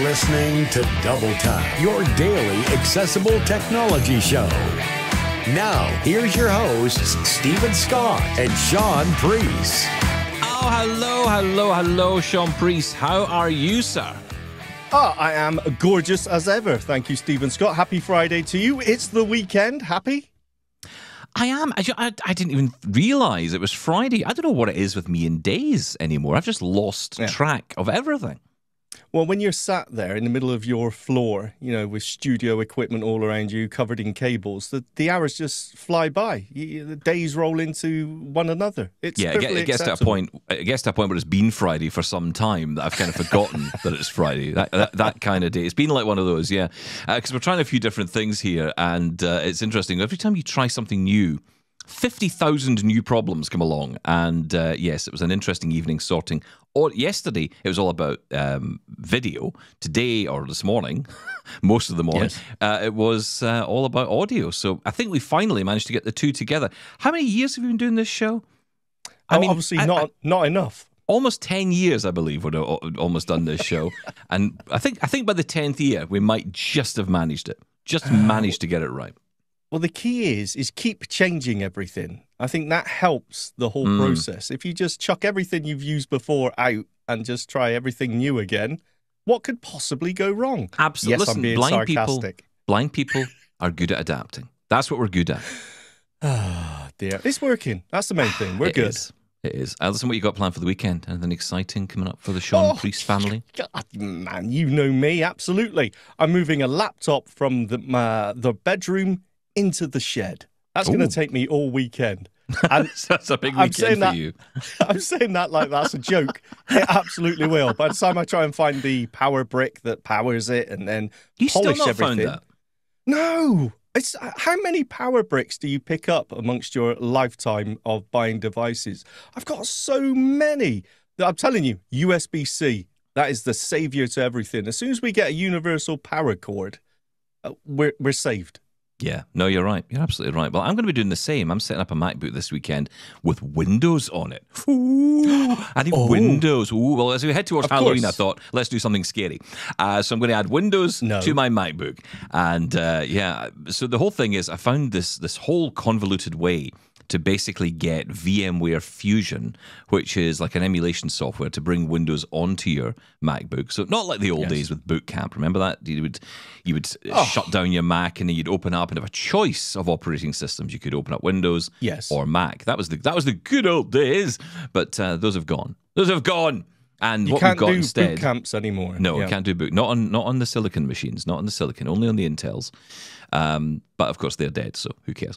listening to Double Time, your daily accessible technology show. Now, here's your hosts, Stephen Scott and Sean Priest. Oh, hello, Sean Priest. How are you, sir? I am gorgeous as ever. Thank you, Stephen Scott. Happy Friday to you. It's the weekend. Happy? I am. I didn't even realise it was Friday. I don't know what it is with me in days anymore. I've just lost track of everything. Well, when you're sat there in the middle of your floor, you know, with studio equipment all around you, covered in cables, the hours just fly by. The days roll into one another. It's it gets to a point. It gets to a point where it's been Friday for some time that I've kind of forgotten that it's Friday. That kind of day. It's been like one of those, yeah. Because we're trying a few different things here, and it's interesting. Every time you try something new, 50,000 new problems come along, and yes, it was an interesting evening sorting. Yesterday, it was all about video. Today, or this morning, most of the morning, it was all about audio. So I think we finally managed to get the two together. How many years have you been doing this show? I mean, obviously not enough. Almost 10 years, I believe, we've almost done this show. And I think by the 10th year, we might just have managed it. Just managed to get it right. Well, the key is keep changing everything. I think that helps the whole process. If you just chuck everything you've used before out and just try everything new again, what could possibly go wrong? Absolutely. Yes, Listen, I'm being sarcastic. Blind people are good at adapting. That's what we're good at. Oh, dear. It's working. That's the main thing. We're good. It is. Listen, what you got planned for the weekend? Anything exciting coming up for the Sean Priest family? God, man, you know me, absolutely. I'm moving a laptop from the bedroom into the shed. That's going to take me all weekend. And that's a big weekend for you. I'm saying that like that's a joke. It absolutely will. By the time I try and find the power brick that powers it and then polish still not everything. Found that? No. It's how many power bricks do you pick up amongst your lifetime of buying devices? I've got so many. I'm telling you, USB-C, that is the savior to everything. As soon as we get a universal power cord, we're saved. Yeah, no, you're right. You're absolutely right. Well, I'm going to be doing the same. I'm setting up a MacBook this weekend with Windows on it. Ooh, I need Windows. Ooh, well, as we head towards Halloween, I thought, let's do something scary. So I'm going to add Windows to my MacBook. And so the whole thing is I found this whole convoluted way to basically get VMware Fusion, which is like an emulation software to bring Windows onto your MacBook. So not like the old days with Boot Camp. Remember that? You would shut down your Mac and then you'd open up and have a choice of operating systems. You could open up Windows or Mac. That was the good old days. But those have gone. Those have gone. And you what can't we've got do instead, boot camps anymore. No, you can't do boot. Not on the Silicon machines. Not on the Silicon. Only on the Intels. But of course they're dead. So who cares?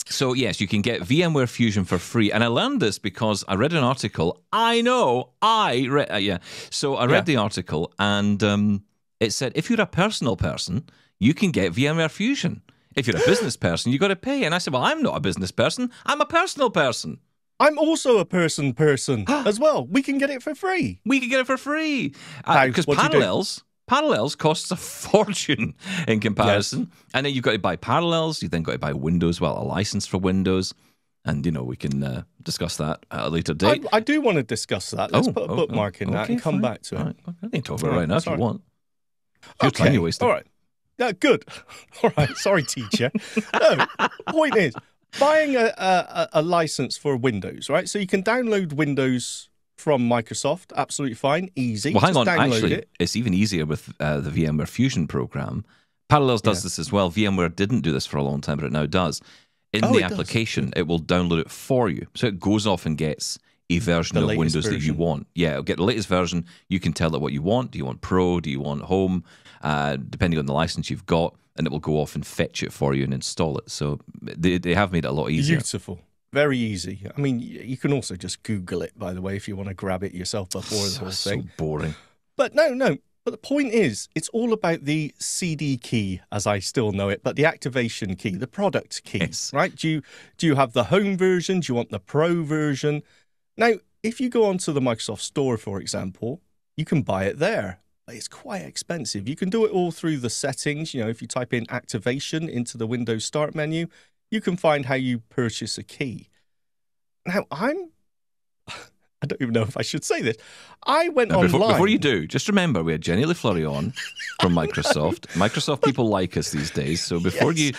So, yes, you can get VMware Fusion for free. And I learned this because I read an article. So I read the article and it said, if you're a personal person, you can get VMware Fusion. If you're a business person, you got to pay. And I said, well, I'm not a business person. I'm a personal person. I'm also a person as well. We can get it for free. We can get it for free. Because Parallels costs a fortune in comparison. Yes. And then you've got to buy Parallels. You then got to buy Windows, a license for Windows. And, we can discuss that at a later date. I do want to discuss that. Let's put a bookmark in that and come back to it. Right. I can talk about it right now if you want. Your time you're wasting. All right. Yeah, good. All right. Sorry, teacher. No, point is, buying a license for Windows, right? So you can download Windows from Microsoft, absolutely fine, easy. Well, hang on, actually, it's even easier with the VMware Fusion program. Parallels does this as well. VMware didn't do this for a long time, but it now does. In the application, it will download it for you. So it goes off and gets a version of Windows that you want. Yeah, it'll get the latest version. You can tell it what you want. Do you want Pro? Do you want Home? Depending on the license you've got, and it will go off and fetch it for you and install it. So they have made it a lot easier. Beautiful. Very easy. I mean, you can also just Google it, by the way, if you want to grab it yourself before the whole thing. So boring. But no. But the point is, it's all about the CD key, as I still know it, but the activation key, the product key, right? Do you have the home version? Do you want the pro version? Now, if you go onto the Microsoft Store, for example, you can buy it there. It's quite expensive. You can do it all through the settings. If you type in activation into the Windows Start menu, you can find how you purchase a key. Now, I don't even know if I should say this. I went Now, online. Before you do, just remember we had Jenny LaFleury on from Microsoft. Microsoft people like us these days, so before you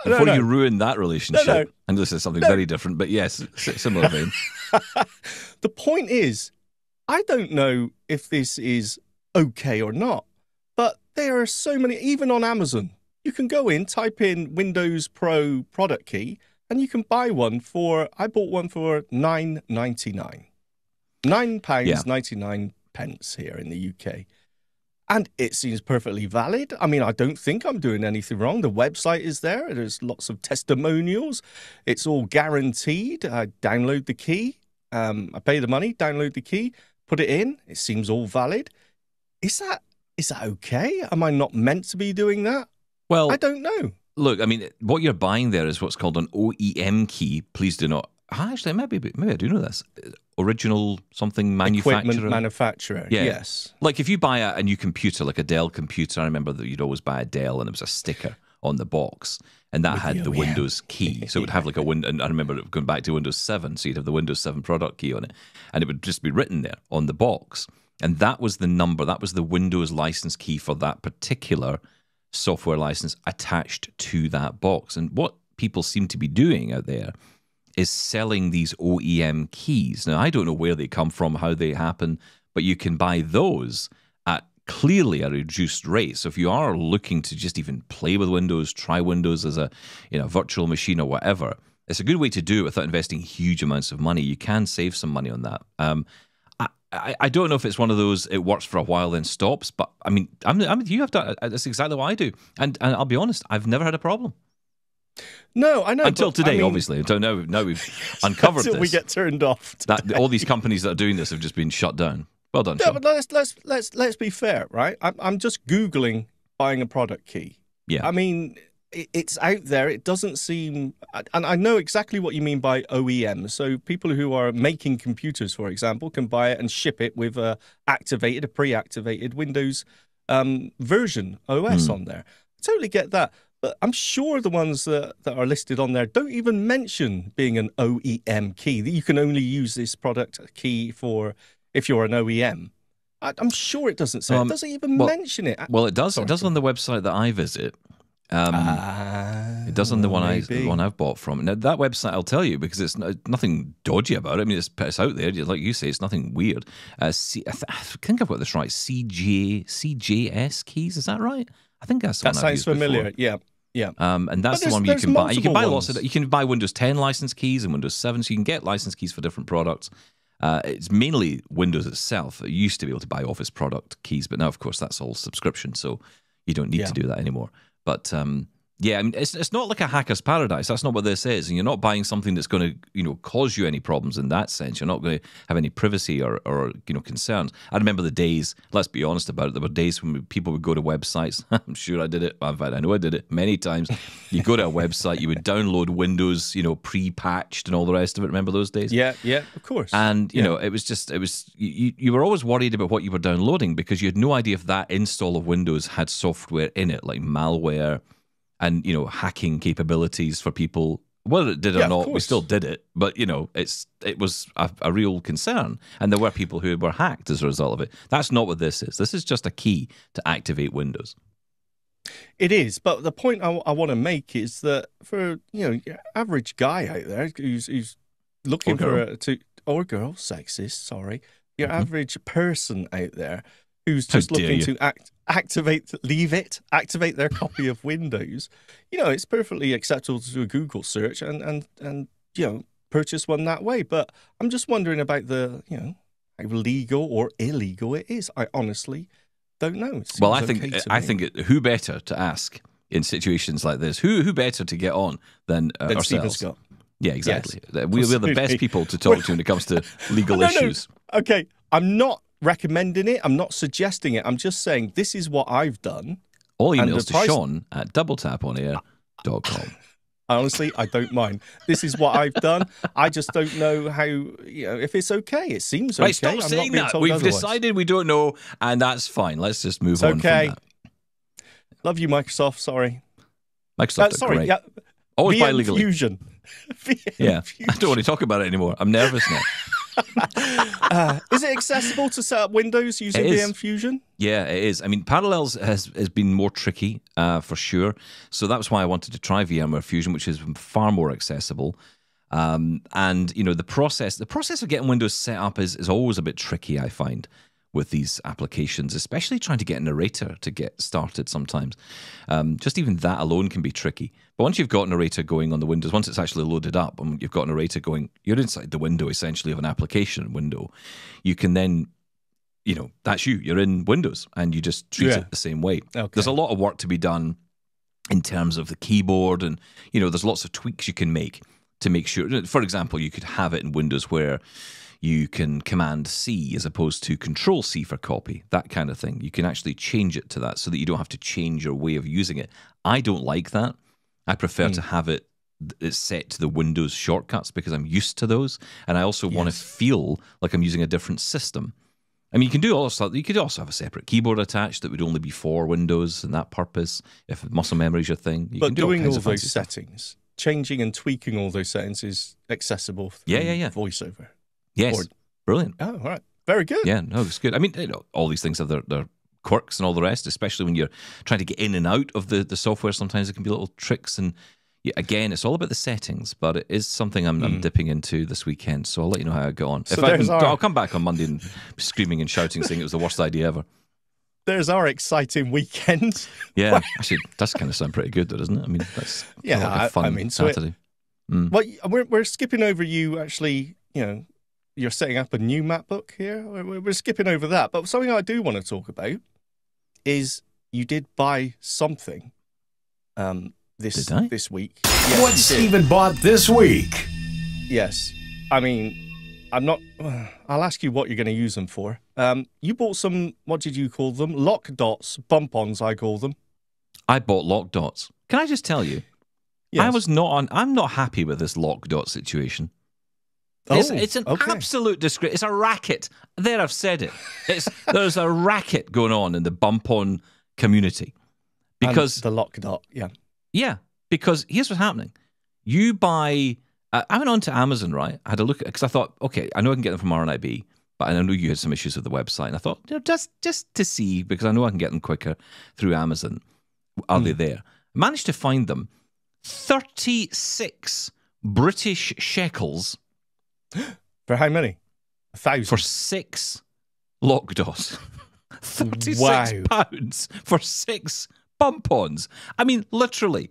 ruin that relationship, and this is something very different, but yes, similar vein. The point is, I don't know if this is okay or not, but there are so many, even on Amazon. You can go in, type in Windows Pro product key, and you can buy one I bought one for £9.99. £9.99 here in the UK. And it seems perfectly valid. I mean, I don't think I'm doing anything wrong. The website is there. There's lots of testimonials. It's all guaranteed. I download the key. I pay the money, download the key, put it in. It seems all valid. Is that okay? Am I not meant to be doing that? Well, I don't know. Look, I mean, what you're buying there is what's called an OEM key. Please do not. Actually, maybe I do know this. Original something manufacturer. Equipment manufacturer, yeah. Yes. Like if you buy a new computer, like a Dell computer, I remember that you'd always buy a Dell and there was a sticker on the box and that had the Windows key. So it would have like a Windows, and I remember it going back to Windows 7, so you'd have the Windows 7 product key on it and it would just be written there on the box. And that was the number, that was the Windows license key for that particular software license attached to that box. And what people seem to be doing out there is selling these OEM keys. Now, I don't know where they come from, how they happen, but you can buy those at clearly a reduced rate. So if you are looking to just even play with Windows, try Windows as a virtual machine or whatever, it's a good way to do it without investing huge amounts of money. You can save some money on that. I don't know if it's one of those, it works for a while then stops, but I mean, you have done, that's exactly what I do. And I'll be honest, I've never had a problem. No, I know. Until today, obviously. Until now we've uncovered until this. we get turned off. That all these companies that are doing this have just been shut down. Well done, No, Sean. but let's be fair, right? I'm just Googling buying a product key. Yeah. I mean, it's out there. It doesn't seem, and I know exactly what you mean by OEM. So people who are making computers, for example, can buy it and ship it with a pre-activated Windows version OS on there. I totally get that. But I'm sure the ones that are listed on there don't even mention being an OEM key, that you can only use this product key for if you're an OEM. I'm sure it doesn't say. It doesn't even mention it. Well, it does. Sorry. It does on the website that I visit. It does on the one I've bought from. Now, that website, I'll tell you, because it's nothing dodgy about it. I mean, it's out there. Like you say, it's nothing weird. I think I've got this right. CJS keys, is that right? I think that's the one I've used sounds familiar, before. Yeah. Yeah, and that's the one you can buy. You can buy lots of. You can buy Windows 10 license keys and Windows 7, so you can get license keys for different products. It's mainly Windows itself. You used to be able to buy Office product keys, but now, of course, that's all subscription, so you don't need to do that anymore. But yeah, I mean, it's not like a hacker's paradise. That's not what this is, and you're not buying something that's going to cause you any problems in that sense. You're not going to have any privacy or concerns. I remember the days. Let's be honest about it. There were days when people would go to websites. I'm sure I did it. In fact, I know I did it many times. You go to a website, you would download Windows, pre-patched and all the rest of it. Remember those days? Yeah, of course. And it was you were always worried about what you were downloading because you had no idea if that install of Windows had software in it, like malware. And, hacking capabilities for people, whether it did or not, we still did it. But, it was a real concern. And there were people who were hacked as a result of it. That's not what this is. This is just a key to activate Windows. It is. But the point I want to make is that for, your average guy out there who's looking or girl, sexist, sorry, your average person out there who's just looking to activate their copy of Windows, it's perfectly acceptable to do a Google search and purchase one that way. But I'm just wondering about the how legal or illegal it is. I honestly don't know. Well, I think who better to ask in situations like this? Who better to get on than ourselves? Stephen Scott. Yeah, exactly. Yes, we're the best people to talk to when it comes to legal issues. No. Okay, I'm not recommending it. I'm not suggesting it. I'm just saying this is what I've done. All emails to Sean at doubletaponair.com. Honestly, I don't mind. This is what I've done. I just don't know how, if it's okay. It seems okay. Right, stop saying that. We've decided we don't know, and that's fine. Let's just move on from that. Love you, Microsoft. Sorry. Microsoft are great. Yeah. Always buy legally. Fusion. I don't want to talk about it anymore. I'm nervous now. Is it accessible to set up Windows using VM Fusion? Yeah, it is. I mean, Parallels has been more tricky for sure. So that's why I wanted to try VMware Fusion, which is far more accessible. And you know, the process of getting Windows set up is always a bit tricky, I find, with these applications, especially trying to get a narrator to get started sometimes. Just even that alone can be tricky. But once you've got narrator going on the Windows, once it's actually loaded up and you've got narrator going, you're inside the window essentially of an application window, you can then, you know, that's you. You're in Windows and you just treat it the same way. Okay. There's a lot of work to be done in terms of the keyboard and, you know, there's lots of tweaks you can make to make sure. For example, you could have it in Windows where you can Command C as opposed to Control C for copy, that kind of thing. You can actually change it to that so that you don't have to change your way of using it. I don't like that. I prefer to have it set to the Windows shortcuts because I'm used to those, and I also want to feel like I'm using a different system. I mean, you can do all stuff. You could also have a separate keyboard attached that would only be for Windows and that purpose. If muscle memory is your thing, you can do doing all those settings, changing and tweaking all those settings is accessible through VoiceOver. Yes, brilliant. Oh, all right. Very good. Yeah, no, it's good. I mean, you know, all these things have their quirks and all the rest, especially when you're trying to get in and out of the software. Sometimes there can be little tricks. And again, it's all about the settings, but it is something I'm dipping into this weekend. So I'll let you know how I go on. So I'll come back on Monday and screaming and shouting, saying it was the worst idea ever. There's our exciting weekend. Yeah, actually, does kind of sound pretty good, though, doesn't it? I mean, that's like a fun Saturday. Well, we're skipping over you actually, you know, you're setting up a new MacBook here. We're skipping over that. But something I do want to talk about is you did buy something this week. Yes, what Stephen bought this week? Yes. I mean, I'll ask you what you're going to use them for. You bought some, what did you call them? Lock dots, bump-ons, I call them. I bought lock dots. Can I just tell you? Yes. I'm not happy with this lock dot situation. It's an absolute disgrace. It's a racket. There, I've said it. There's a racket going on in the bump-on community. Because and the lock dot, yeah. Because here's what's happening. You buy. I went on to Amazon, right? I had a look at because I thought, okay, I know I can get them from RNIB, but I know you had some issues with the website, and I thought, you know, just to see because I know I can get them quicker through Amazon. Are they there? Managed to find them. 36 British shekels. For how many? 1,000? For 6 lock dots. 36 pounds for 6 bump-ons. I mean, literally,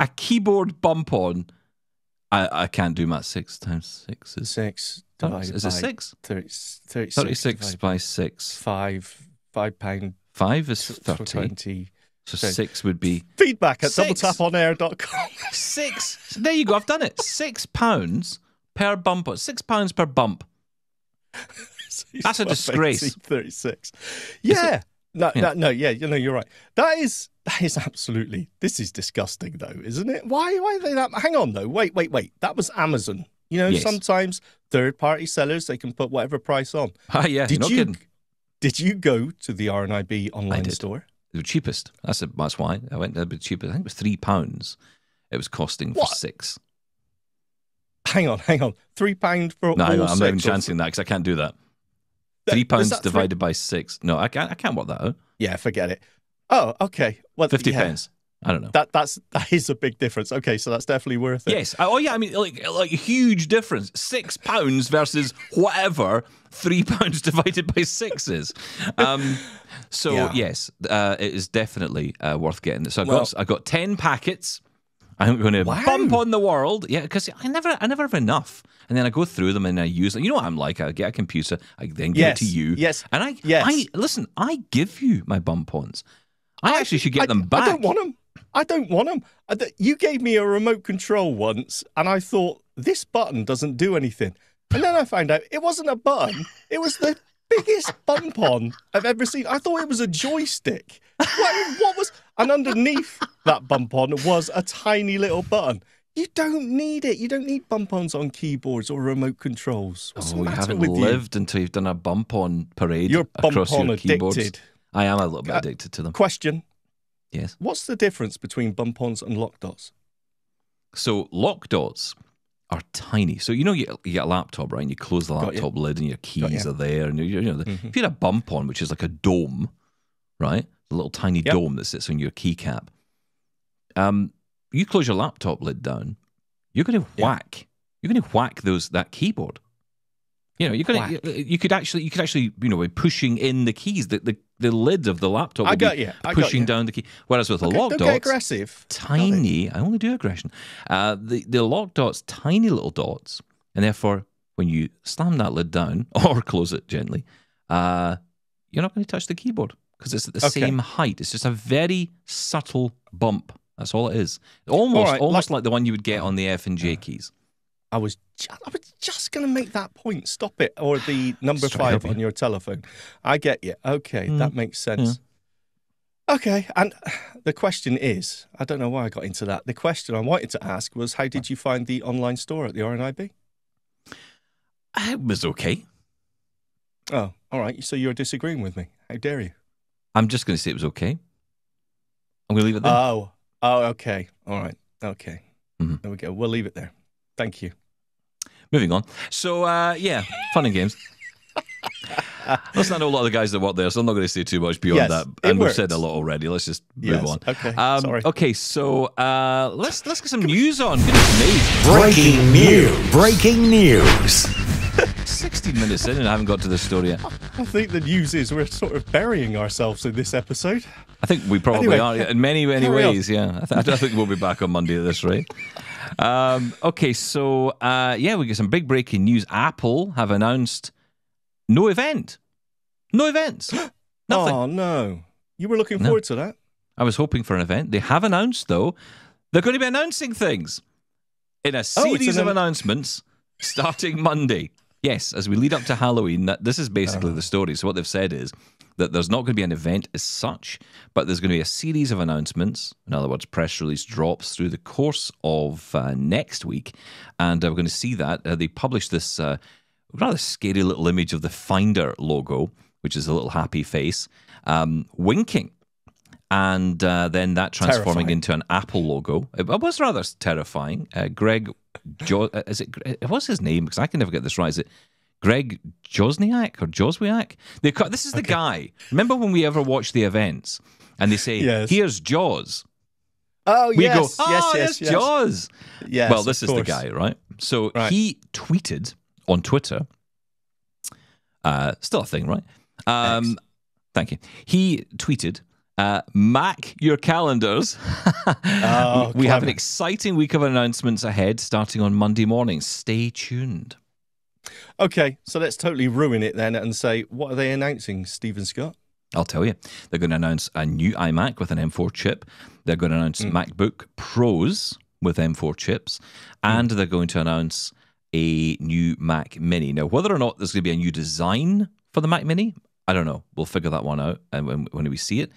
a keyboard bump-on. I can't do math. 6 times 6 is... 6 divided is it 6? 36 by 6. £5. 5 is 30. 20. So 6 would be... Feedback at doubletaponair.com. 6. There you go. I've done it. £6 per bump. £6 per bump. That's a disgrace. 36. Yeah. No, you're right. That is absolutely. This is disgusting, though, isn't it? Why are they that? Hang on, though. Wait. That was Amazon. You know, sometimes third-party sellers, they can put whatever price on. Yeah. Kidding. Did you go to the RNIB online store? The cheapest. That's why I went a bit cheaper. I think it was £3. It was costing for 6. Hang on. £3 for all 6. No, I'm not even chancing that because I can't do that. £3 divided by 6. No, I can't work that out. Yeah, forget it. Oh, okay. Well, 50 pence. I don't know. That is a big difference. Okay, so that's definitely worth it. Yes. Oh, yeah. I mean, like a huge difference. £6 versus whatever £3 divided by 6 is. Yes, it is definitely worth getting this. So I got 10 packets. I'm going to bump on the world. Yeah, because I never have enough. And then I go through them and I use them. You know what I'm like? I get a computer. I then give it to you. Yes. And I listen, I give you my bump-ons. I actually should get them back. I don't want them. You gave me a remote control once, and I thought, this button doesn't do anything. And then I found out it wasn't a button. It was the biggest bump-on I've ever seen. I thought it was a joystick. What was... And underneath that bump-on was a tiny little button. You don't need it. You don't need bump-ons on keyboards or remote controls. You haven't lived until you've done a bump-on parade You're across bump-on your keyboards. Addicted. I am a little bit addicted to them. Question. Yes. What's the difference between bump-ons and lock dots? So lock dots are tiny. So, you get a laptop, right? And you close the laptop lid and your keys are there. And, if you had a bump on, which is like a dome, right? A little tiny dome that sits on your keycap. You close your laptop lid down, you're going to whack. You're going to whack that keyboard. You could actually, by pushing in the keys, the lid of the laptop will be pushing down the key. Whereas with the lock dots, get aggressive. tiny. I only do aggression. The lock dots, tiny little dots, and therefore when you slam that lid down or close it gently, you're not going to touch the keyboard because it's at the same height. It's just a very subtle bump. That's all it is. Almost like the one you would get on the F and J keys. I was just going to make that point. Stop it. Or the number 5 on your telephone. I get you. Okay, that makes sense. Yeah. Okay, and the question is, I don't know why I got into that. The question I wanted to ask was, how did you find the online store at the RNIB? It was okay. Oh, all right. So you're disagreeing with me. How dare you? I'm just going to say it was okay. I'm going to leave it there. Oh, okay. All right. Okay. Mm-hmm. There we go. We'll leave it there. Thank you. Moving on. So, fun and games. Listen, I know a lot of the guys that work there, so I'm not going to say too much beyond that. And we've said a lot already. Let's just move on. Okay. Sorry. Okay, so let's get some news on. Goodness me. Breaking news. 16 minutes in and I haven't got to this story yet. I think the news is we're sort of burying ourselves in this episode. I think we probably are in many ways, yeah. I think we'll be back on Monday at this rate. Okay, so we get some big breaking news. Apple have announced no events. Nothing. Oh, no. You were looking forward to that? I was hoping for an event. They have announced, though, they're going to be announcing things in a series of announcements starting Monday. Yes, as we lead up to Halloween, this is basically the story. So what they've said is that there's not going to be an event as such, but there's going to be a series of announcements. In other words, press release drops through the course of next week. And we're going to see that. They published this rather scary little image of the Finder logo, which is a little happy face, winking. And then that transforming into an Apple logo. It was rather terrifying. Greg, what's his name? Because I can never get this right. Is it Greg Josniak or Joswiak? This is the guy. Remember when we ever watched the events and they say, here's Jaws. Oh, we go, yes, Jaws. Yes, well, this is the guy, right? So he tweeted on Twitter, still a thing, right? Thank you. He tweeted, Mac your calendars. We have an exciting week of announcements ahead starting on Monday morning. Stay tuned. Okay, so let's totally ruin it then and say, what are they announcing, Stephen Scott? I'll tell you. They're going to announce a new iMac with an M4 chip. They're going to announce MacBook Pros with M4 chips. And they're going to announce a new Mac Mini. Now, whether or not there's going to be a new design for the Mac Mini, I don't know. We'll figure that one out when we see it.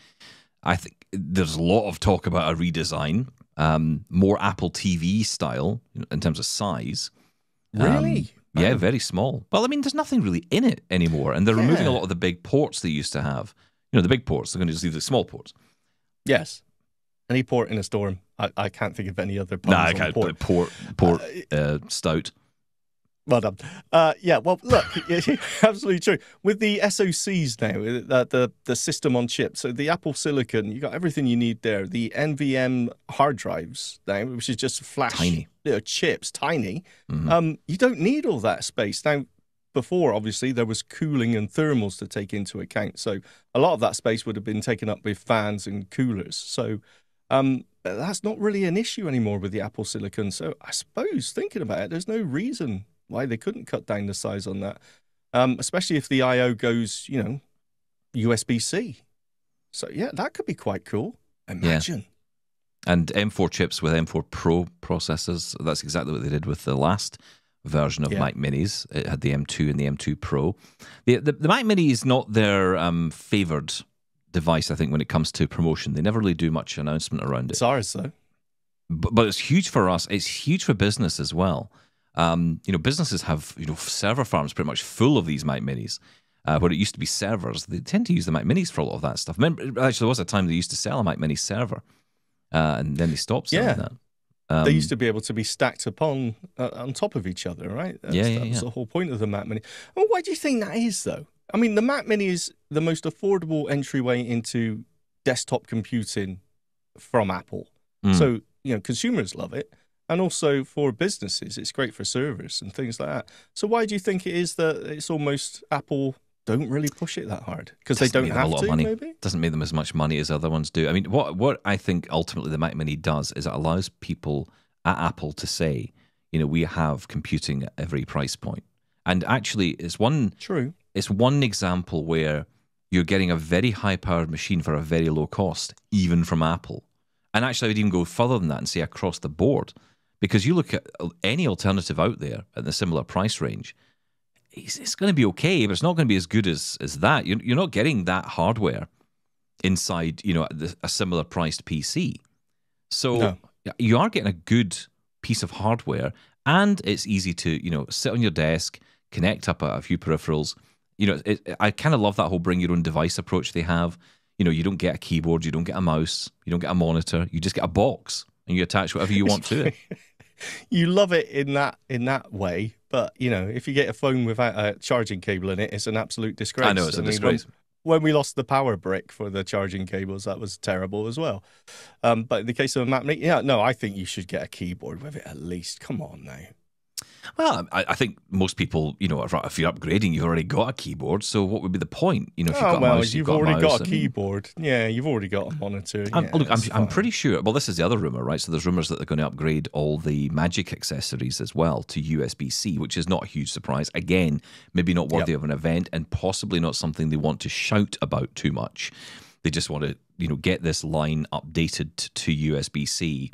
I think there's a lot of talk about a redesign, more Apple TV style in terms of size. Really? Yeah, very small. Well, I mean, there's nothing really in it anymore, and they're removing a lot of the big ports they used to have. The big ports. They're going to just leave the small ports. Yes. Any port in a storm. I can't think of any other. I can't. Port stout. Well done. Well, look, absolutely true. With the SoCs now, the system on chip, so the Apple Silicon, you got everything you need there. The NVMe hard drives now, which is just flash tiny chips, tiny. You don't need all that space. Now, before, obviously, there was cooling and thermals to take into account. So a lot of that space would have been taken up with fans and coolers. So that's not really an issue anymore with the Apple Silicon. So I suppose, thinking about it, there's no reason why they couldn't cut down the size on that, especially if the I/O goes, USB-C. So, yeah, that could be quite cool. Imagine. Yeah. And M4 chips with M4 Pro processors, that's exactly what they did with the last version of Mac Minis. It had the M2 and the M2 Pro. The Mac Mini is not their favoured device, I think, when it comes to promotion. They never really do much announcement around it. It's ours, though. But it's huge for us. It's huge for business as well. Businesses have server farms pretty much full of these Mac Minis. Where it used to be servers, they tend to use the Mac Minis for a lot of that stuff. Remember, actually, there was a time they used to sell a Mac Mini server, and then they stopped selling that. They used to be able to be stacked upon on top of each other, right? That was the whole point of the Mac Mini. Well, why do you think that is, though? I mean, the Mac Mini is the most affordable entryway into desktop computing from Apple. So, consumers love it. And also for businesses, it's great for servers and things like that. So why do you think it is that it's almost Apple don't really push it that hard? Because they don't have to, maybe? Doesn't make them as much money as other ones do. I mean, what I think ultimately the Mac Mini does is it allows people at Apple to say, we have computing at every price point. And actually, it's one example where you're getting a very high-powered machine for a very low cost, even from Apple. And actually, I would even go further than that and say across the board. Because you look at any alternative out there at the similar price range, it's going to be okay, but it's not going to be as good as that. You're not getting that hardware inside, a similar priced PC. So you are getting a good piece of hardware, and it's easy to, sit on your desk, connect up a few peripherals. I kind of love that whole bring your own device approach they have. You don't get a keyboard, you don't get a mouse, you don't get a monitor, you just get a box and you attach whatever you want to it. You love it in that way, but if you get a phone without a charging cable in it, it's an absolute disgrace. I know, it's a disgrace. When we lost the power brick for the charging cables, that was terrible as well. But in the case of a Mac Mini, I think you should get a keyboard with it at least. Come on now. Well, I think most people, if you're upgrading, you've already got a keyboard. So what would be the point? If you've got a mouse, you've already got a keyboard. Yeah, you've already got a monitor. I'm pretty sure. Well, this is the other rumor, right? So there's rumors that they're going to upgrade all the Magic accessories as well to USB-C, which is not a huge surprise. Again, maybe not worthy of an event, and possibly not something they want to shout about too much. They just want to, get this line updated to USB-C.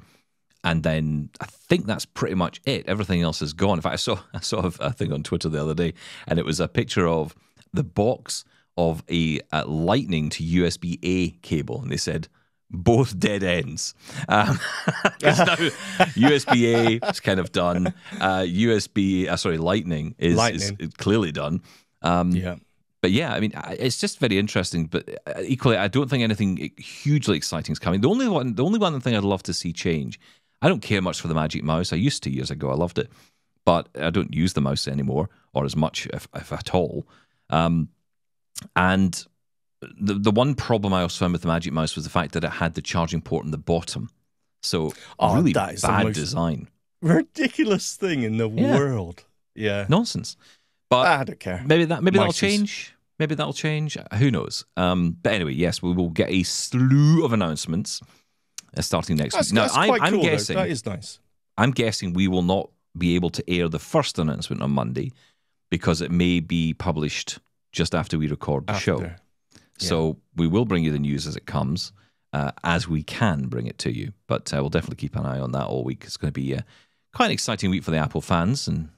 And then I think that's pretty much it. Everything else is gone. In fact, I saw a thing on Twitter the other day, and it was a picture of the box of a Lightning to USB-A cable, and they said both dead ends. Now USB-A is kind of done. Lightning is clearly done. But yeah, I mean, it's just very interesting. But equally, I don't think anything hugely exciting is coming. The only one thing I'd love to see change. I don't care much for the Magic Mouse. I used to years ago. I loved it. But I don't use the mouse anymore, or as much, if at all. And the one problem I also found with the Magic Mouse was the fact that it had the charging port on the bottom. So really bad design. Ridiculous thing in the world. Yeah. Nonsense. But I don't care. Maybe that'll change. Maybe that'll change. Who knows? But anyway, yes, we will get a slew of announcements starting next week. Now, I'm guessing that is nice. I'm guessing we will not be able to air the first announcement on Monday because it may be published just after we record the show. Yeah. So we will bring you the news as it comes, as we can bring it to you. But we'll definitely keep an eye on that all week. It's going to be quite an exciting week for the Apple fans, and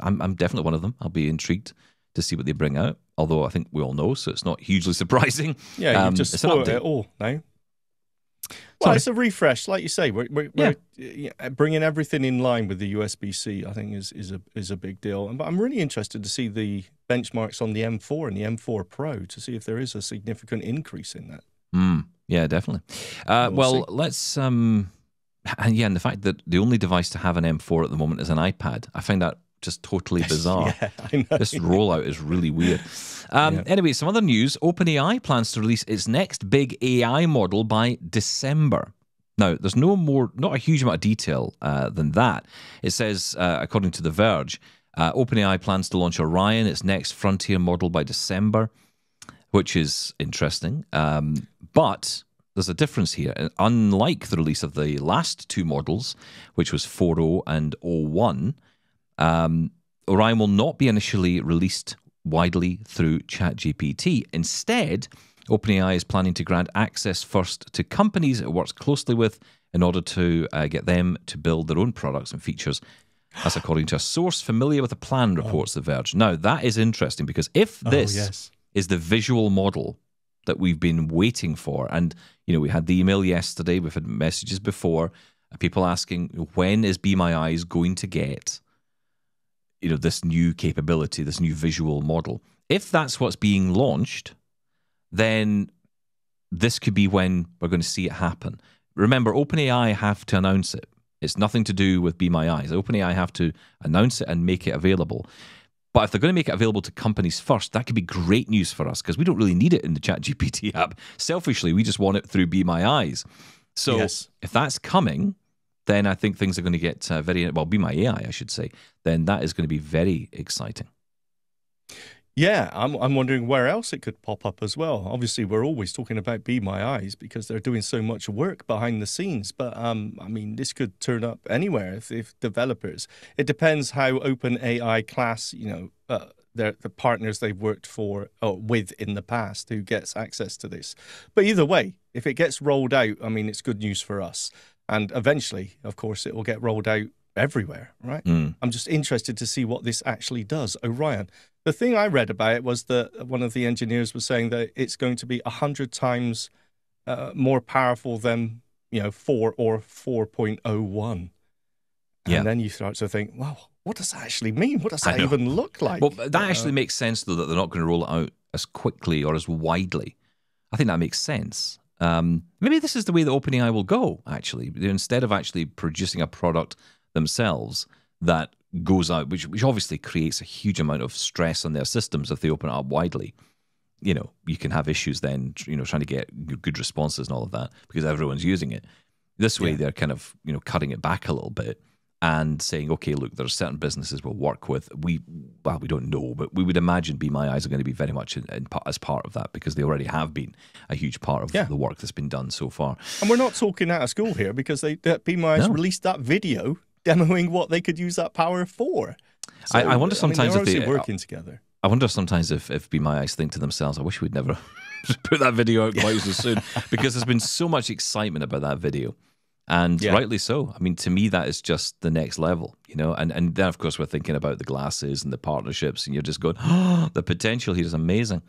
I'm definitely one of them. I'll be intrigued to see what they bring out. Although I think we all know, so it's not hugely surprising. Yeah, you've just spoiled it all now. Well, it's a refresh, like you say. We're bringing everything in line with the USB-C. I think is a big deal. But I'm really interested to see the benchmarks on the M4 and the M4 Pro to see if there is a significant increase in that. Yeah, definitely. Let's and the fact that the only device to have an M4 at the moment is an iPad. I find that just totally bizarre. I know. This rollout is really weird. Anyway, some other news. OpenAI plans to release its next big AI model by December. Now, there's not a huge amount of detail than that. It says, according to The Verge, OpenAI plans to launch Orion, its next frontier model, by December, which is interesting. But there's a difference here. Unlike the release of the last two models, which was 4.0 and 0.1, Orion will not be initially released widely through ChatGPT. Instead, OpenAI is planning to grant access first to companies it works closely with in order to get them to build their own products and features. That's according to a source familiar with the plan, reports The Verge. Now, that is interesting because if this is the visual model that we've been waiting for, and we had the email yesterday, we've had messages before, people asking, when is Be My Eyes going to get this new capability, this new visual model? If that's what's being launched, then this could be when we're going to see it happen. Remember, OpenAI have to announce it It's nothing to do with Be My Eyes. OpenAI have to announce it and make it available. But if they're going to make it available to companies first, that could be great news for us because we don't really need it in the ChatGPT app. Selfishly, we just want it through Be My Eyes. So if that's coming, then I think things are going to get Be My AI, I should say. Then that is going to be very exciting. Yeah, I'm wondering where else it could pop up as well. Obviously, we're always talking about Be My Eyes because they're doing so much work behind the scenes. But I mean, this could turn up anywhere if developers. It depends how OpenAI class, the partners they've worked with in the past who gets access to this. But either way, if it gets rolled out, I mean, it's good news for us. And eventually, of course, it will get rolled out everywhere, right? I'm just interested to see what this actually does. Orion. The thing I read about it was that one of the engineers was saying that it's going to be 100 times more powerful than 4 or 4.01. And then you start to think, wow, what does that actually mean? What does that even look like? Well, that actually makes sense, though, that they're not going to roll it out as quickly or as widely. I think that makes sense. Maybe this is the way that OpenAI will go, actually. Instead of actually producing a product themselves that goes out, which obviously creates a huge amount of stress on their systems if they open it up widely. You can have issues then, trying to get good responses and all of that because everyone's using it. This way, they're kind of, cutting it back a little bit and saying, okay, look, there are certain businesses we'll work with. We don't know, but we would imagine Be My Eyes are going to be very much as part of that because they already have been a huge part of the work that's been done so far. And we're not talking out of school here because Be My Eyes released that video demoing what they could use that power for. So, I wonder sometimes if they're working together. I wonder sometimes if Be My Eyes think to themselves, I wish we'd never put that video out quite so soon because there's been so much excitement about that video. And rightly so. I mean, to me, that is just the next level, and then, of course, we're thinking about the glasses and the partnerships, and you're just going, oh, the potential here is amazing.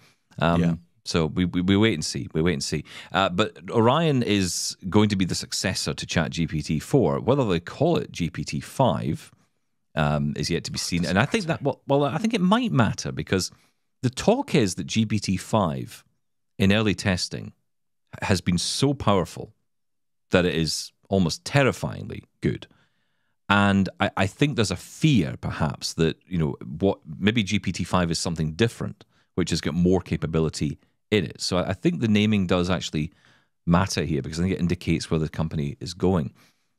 So we wait and see. We wait and see. But Orion is going to be the successor to ChatGPT-4. Whether they call it GPT-5 is yet to be seen. And I think that, I think it might matter because the talk is that GPT-5 in early testing has been so powerful that it is almost terrifyingly good. And I think there's a fear, perhaps, that, maybe GPT-5 is something different, which has got more capability in it. So I think the naming does actually matter here because I think it indicates where the company is going.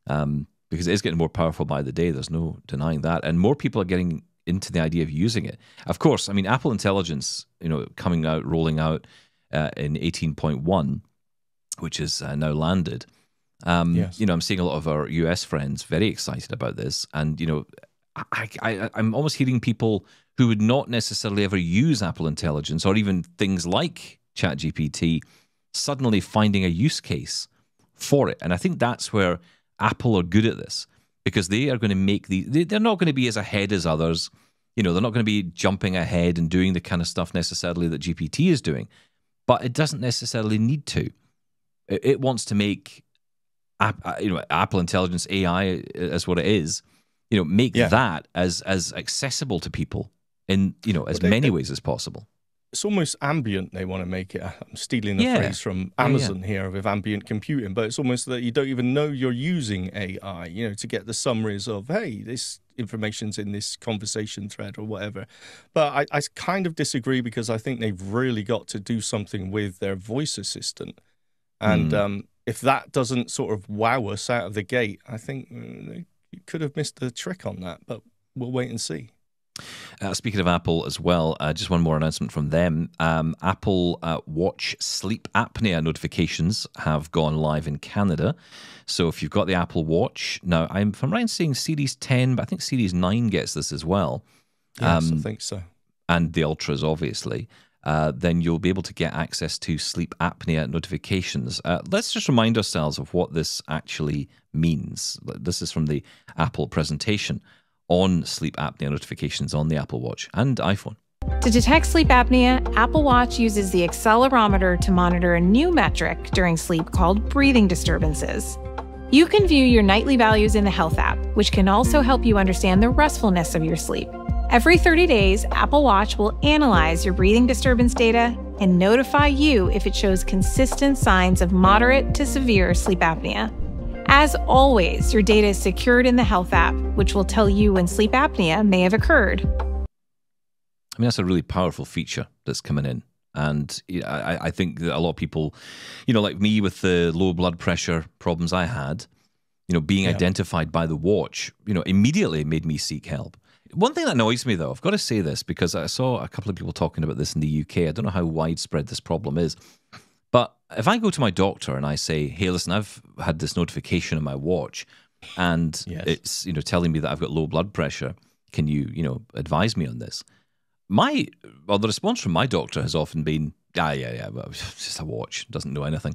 Because it is getting more powerful by the day. There's no denying that. And more people are getting into the idea of using it. Of course, I mean, Apple Intelligence, rolling out in 18.1, which is now landed. I'm seeing a lot of our US friends very excited about this. And, I'm almost hearing people who would not necessarily ever use Apple Intelligence or even things like ChatGPT suddenly finding a use case for it. And I think that's where Apple are good at this because they are going to make they're not going to be as ahead as others. They're not going to be jumping ahead and doing the kind of stuff necessarily that GPT is doing, but it doesn't necessarily need to. It wants to make Apple Intelligence AI as what it is, make that as accessible to people in, as many ways as possible. It's almost ambient, they want to make it. I'm stealing the phrase from Amazon here with ambient computing, but it's almost that you don't even know you're using AI, to get the summaries of, hey, this information's in this conversation thread or whatever. But I kind of disagree because I think they've really got to do something with their voice assistant. And if that doesn't sort of wow us out of the gate, I think you could have missed the trick on that, but we'll wait and see. Speaking of Apple as well, just one more announcement from them. Apple Watch sleep apnea notifications have gone live in Canada. So if you've got the Apple Watch, now if I'm right in saying Series 10, but I think Series 9 gets this as well. Yes, I think so. And the Ultras, obviously. Then you'll be able to get access to sleep apnea notifications. Let's just remind ourselves of what this actually means. This is from the Apple presentation on sleep apnea notifications on the Apple Watch and iPhone. To detect sleep apnea, Apple Watch uses the accelerometer to monitor a new metric during sleep called breathing disturbances. You can view your nightly values in the Health app, which can also help you understand the restfulness of your sleep. Every 30 days, Apple Watch will analyze your breathing disturbance data and notify you if it shows consistent signs of moderate to severe sleep apnea. As always, your data is secured in the Health app, which will tell you when sleep apnea may have occurred. I mean, that's a really powerful feature that's coming in. And I think that a lot of people, like me with the low blood pressure problems I had, being identified by the watch, immediately made me seek help. One thing that annoys me, though, I've got to say this because I saw a couple of people talking about this in the UK. I don't know how widespread this problem is. But if I go to my doctor and I say, hey, listen, I've had this notification on my watch and it's, telling me that I've got low blood pressure. Can you, advise me on this? The response from my doctor has often been, well, it's just a watch, doesn't know anything.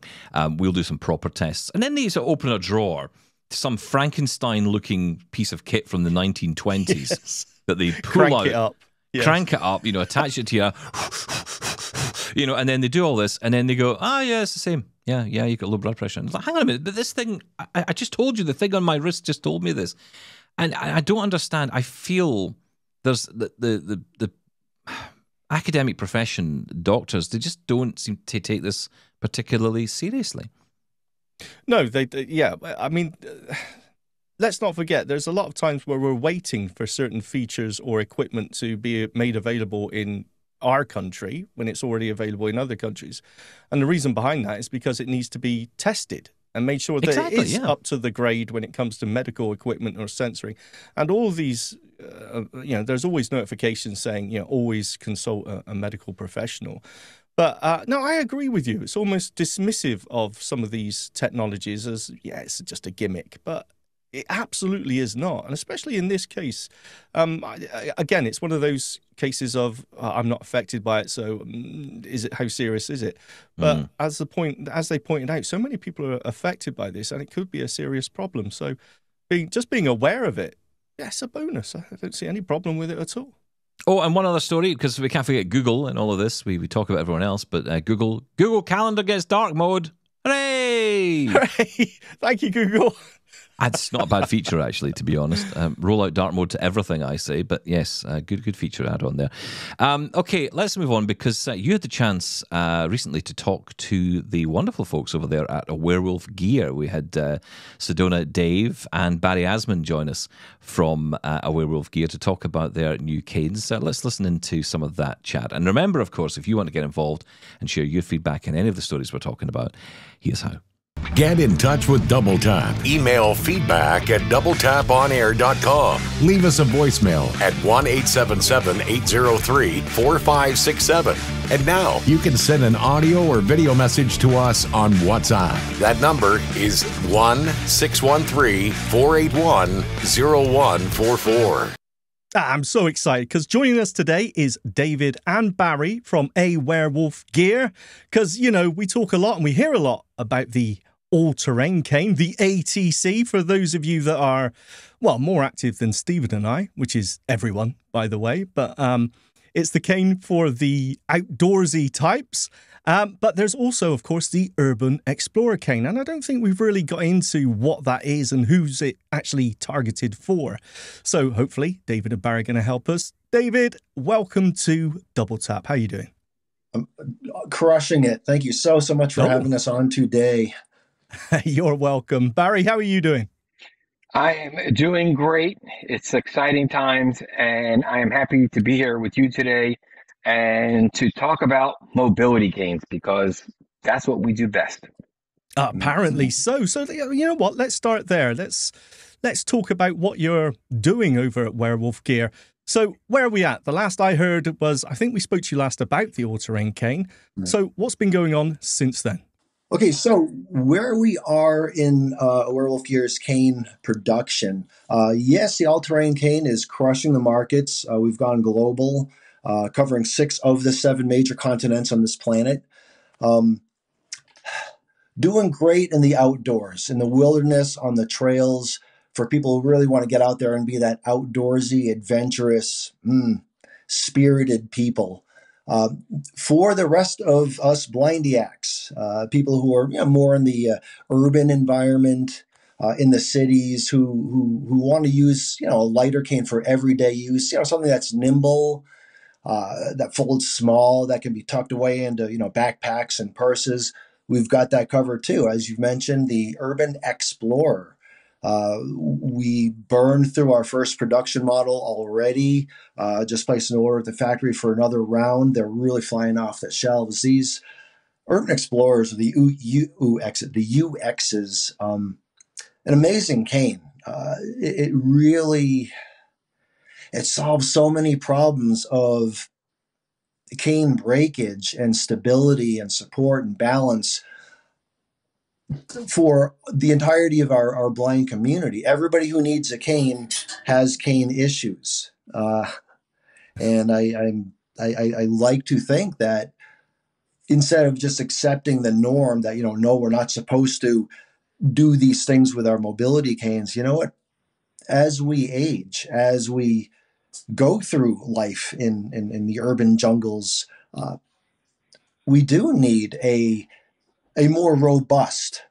We'll do some proper tests. And then they sort of open a drawer, some Frankenstein-looking piece of kit from the 1920s that they pull out. Crank it up, attach it to you, and then they do all this, and then they go, it's the same. Yeah, you got low blood pressure. And it's like, hang on a minute, but this thing, I just told you, the thing on my wrist just told me this. And I don't understand. I feel there's the academic profession, doctors, they just don't seem to take this particularly seriously. No, I mean, let's not forget, there's a lot of times where we're waiting for certain features or equipment to be made available in our country when it's already available in other countries. And the reason behind that is because it needs to be tested and made sure that it is up to the grade when it comes to medical equipment or sensory. And all these, there's always notifications saying, always consult a medical professional. But no, I agree with you. It's almost dismissive of some of these technologies as, it's just a gimmick. But it absolutely is not. And especially in this case, again, it's one of those cases of I'm not affected by it, so how serious is it? But as they pointed out, so many people are affected by this, and it could be a serious problem. So being aware of it, it's a bonus. I don't see any problem with it at all. Oh, and one other story, because we can't forget Google and all of this. We talk about everyone else, but Google Calendar gets dark mode. Hooray! Hooray! Thank you, Google. It's not a bad feature, actually, to be honest. Roll out dark mode to everything, I say. But yes, good feature add on there. Okay, let's move on because you had the chance recently to talk to the wonderful folks over there at Werewolf Gear. We had Sedona Dave and Barry Asman join us from Werewolf Gear to talk about their new cadence. Let's listen into some of that chat. And remember, of course, if you want to get involved and share your feedback on any of the stories we're talking about, here's how. Get in touch with Double Tap. Email feedback@doubletaponair.com. Leave us a voicemail at 1-877-803-4567. And now you can send an audio or video message to us on WhatsApp. That number is 1-613-481-0144. I'm so excited because joining us today is David and Barry from Werewolf Gear. Because, we talk a lot and we hear a lot about the all-terrain cane, the ATC, for those of you that are, more active than Stephen and I, which is everyone, by the way. But it's the cane for the outdoorsy types. But there's also, of course, the Urban Explorer cane. And I don't think we've really got into what that is and who's it actually targeted for. So hopefully David and Barry are going to help us. David, welcome to Double Tap. How are you doing? I'm crushing it. Thank you so much for having us on today. You're welcome. Barry, how are you doing? I am doing great. It's exciting times, and I am happy to be here with you today and to talk about mobility gains because that's what we do best. Apparently so. So you know what? Let's start there. Let's talk about what you're doing over at Werewolf Gear. So where are we at? The last I heard was, I think we spoke to you last about the all-terrain cane. So what's been going on since then? Okay, so where we are in Werewolf Gear's cane production, yes, the all-terrain cane is crushing the markets. We've gone global, covering 6 of the 7 major continents on this planet. Doing great in the outdoors, in the wilderness, on the trails, for people who really want to get out there and be that outdoorsy, adventurous, spirited people. For the rest of us blindiacs, people who are more in the urban environment, in the cities, who want to use a lighter cane for everyday use, something that's nimble, that folds small, that can be tucked away into backpacks and purses. we've got that covered too. As you've mentioned, the Urban Explorer. We burned through our first production model already. Just placed an order at the factory for another round. They're really flying off the shelves. These Urban Explorers, the UXs, an amazing cane. It really, it solves so many problems of cane breakage and stability and support and balance for the entirety of our blind community. Everybody who needs a cane has cane issues. And I like to think that instead of just accepting the norm that, no, we're not supposed to do these things with our mobility canes, you know what? As we age, as we go through life in the urban jungles, we do need a more robust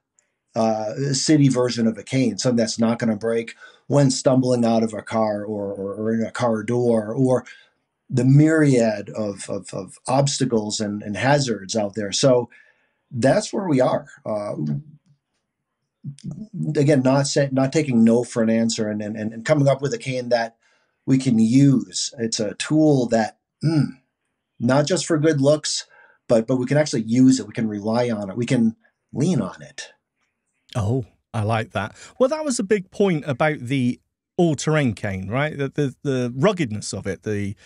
city version of a cane, something that's not going to break when stumbling out of a car or in a car door, or the myriad of obstacles and hazards out there. So that's where we are. Again, not taking no for an answer, and coming up with a cane that we can use. It's a tool that not just for good looks, but we can actually use it. We can rely on it. We can lean on it. Oh, I like that. Well, that was a big point about the all-terrain cane, right? The ruggedness of it, the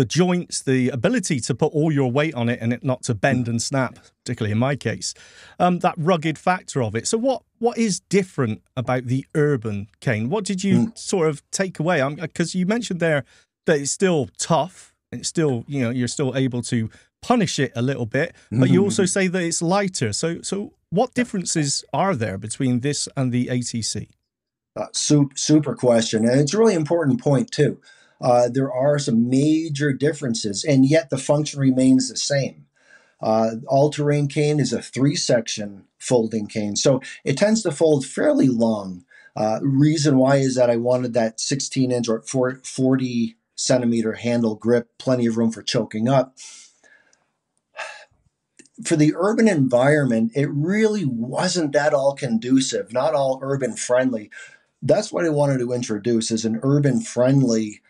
joints, the ability to put all your weight on it and it not to bend and snap, particularly in my case, that rugged factor of it. So what is different about the urban cane? What did you sort of take away? Because you mentioned there that it's still tough, and it's still, you're still able to punish it a little bit, but you also say that it's lighter. So what differences are there between this and the ATC? Super question. And it's a really important point, too. There are some major differences, and yet the function remains the same. All-terrain cane is a 3-section folding cane, so it tends to fold fairly long. Reason why is that I wanted that 16-inch or 40-centimeter handle grip, plenty of room for choking up. For the urban environment, it really wasn't that all conducive, not all urban friendly. That's what I wanted to introduce as an urban friendly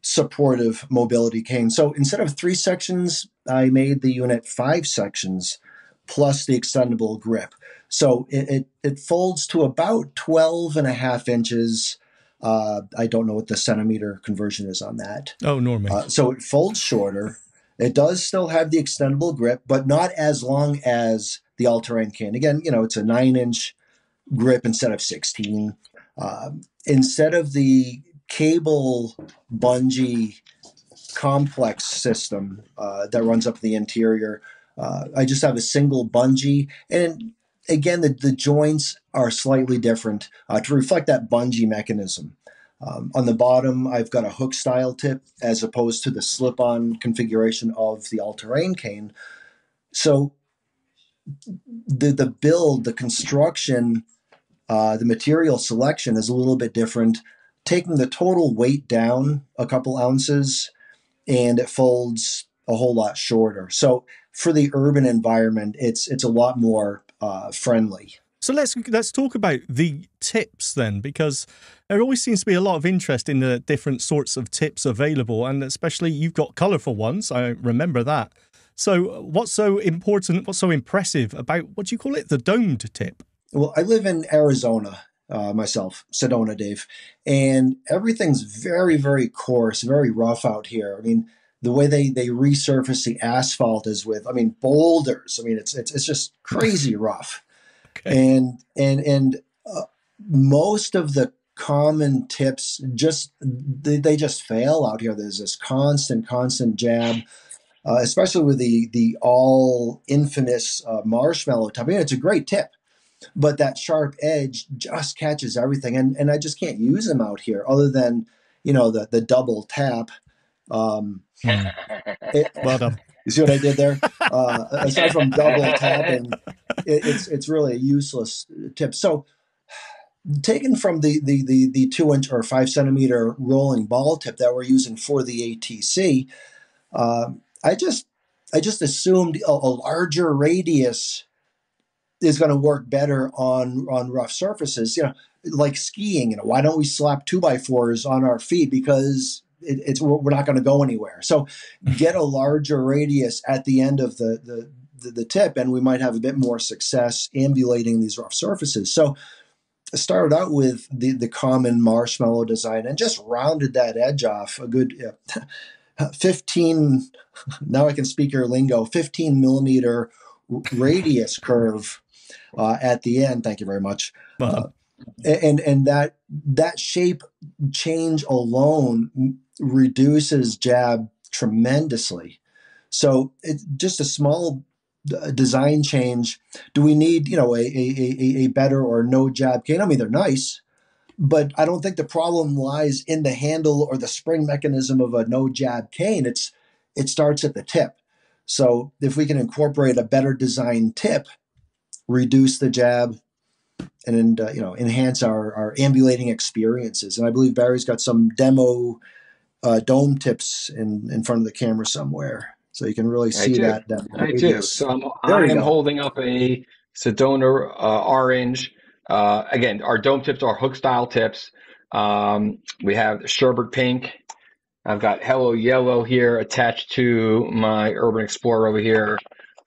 supportive mobility cane. So instead of 3 sections, I made the unit 5 sections plus the extendable grip. So it folds to about 12.5 inches. I don't know what the centimeter conversion is on that. Oh, normally. So it folds shorter. It does still have the extendable grip, but not as long as the all-terrain cane. Again, it's a 9-inch grip instead of 16. Instead of the cable bungee complex system that runs up the interior, I just have a single bungee. And again, the joints are slightly different to reflect that bungee mechanism. On the bottom, I've got a hook-style tip as opposed to the slip-on configuration of the all-terrain cane. So the build, the construction, the material selection is a little bit different, taking the total weight down a couple ounces, and it folds a whole lot shorter. So for the urban environment, it's a lot more friendly. So let's talk about the tips then, because there always seems to be a lot of interest in the different sorts of tips available, and especially you've got colourful ones. I remember that. So what's so important, what's so impressive about, what do you call it, the domed tip? Well, I live in Arizona myself, Sedona, Dave, and everything's very, very coarse, very rough out here. I mean, the way they resurface the asphalt is with, boulders. It's just crazy rough. Okay. And most of the common tips they just fail out here. There's this constant jab, especially with the all infamous marshmallow tip. It's a great tip, but that sharp edge just catches everything, and I just can't use them out here other than the double tap. Well done. You see what I did there? Aside from double tapping, it's really a useless tip. So, taken from the 2-inch or 5 centimeter rolling ball tip that we're using for the ATC, I just assumed a larger radius is going to work better on rough surfaces. Like skiing. Why don't we slap 2x4s on our feet? Because we're not going to go anywhere. So get a larger radius at the end of the tip, and we might have a bit more success ambulating these rough surfaces. So I started out with the common marshmallow design and just rounded that edge off a good 15, now I can speak your lingo, 15 millimeter radius curve at the end. Thank you very much. And that shape change alone reduces jab tremendously. So it's just a small design change. Do we need, a better or no jab cane? I mean, they're nice, but I don't think the problem lies in the handle or the spring mechanism of a no jab cane. It starts at the tip. So if we can incorporate a better designed tip, reduce the jab, and enhance our ambulating experiences. And I believe Barry's got some demo dome tips in front of the camera somewhere, so you can really see that. I do. So I am holding up a Sedona orange. Again, our dome tips are hook style tips. We have sherbet pink. I've got Hello Yellow here attached to my Urban Explorer over here.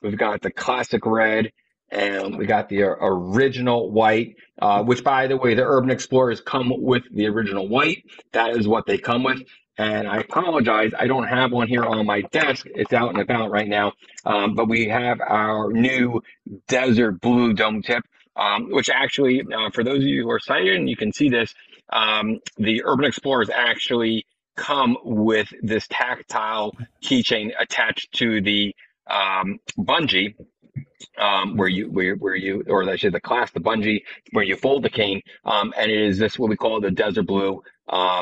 We've got the classic red, and we got the original white, which, by the way, the Urban Explorers come with the original white. That is what they come with. And I apologize, I don't have one here on my desk. It's out and about right now. But we have our new Desert Blue dome tip, which actually, for those of you who are sighted, and you can see this, the Urban Explorers actually come with this tactile keychain attached to the bungee, where you, or I should the clasp, the bungee, where you fold the cane, and it is this what we call the Desert Blue,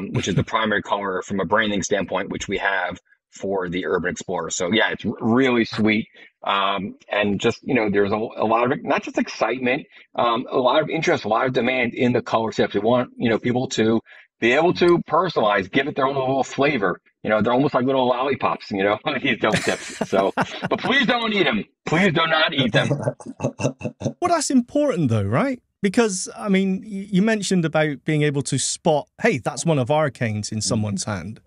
which is the primary color from a branding standpoint, which we have for the Urban Explorer. So yeah, it's really sweet, and just there's a lot of not just excitement, a lot of interest, a lot of demand in the color tips. We want people to be able to personalize, give it their own little flavor. They're almost like little lollipops, these dome tips. So, but please don't eat them. Please do not eat them. Well, that's important though, right? Because, I mean, you mentioned about being able to spot, hey, that's one of our canes in someone's hand.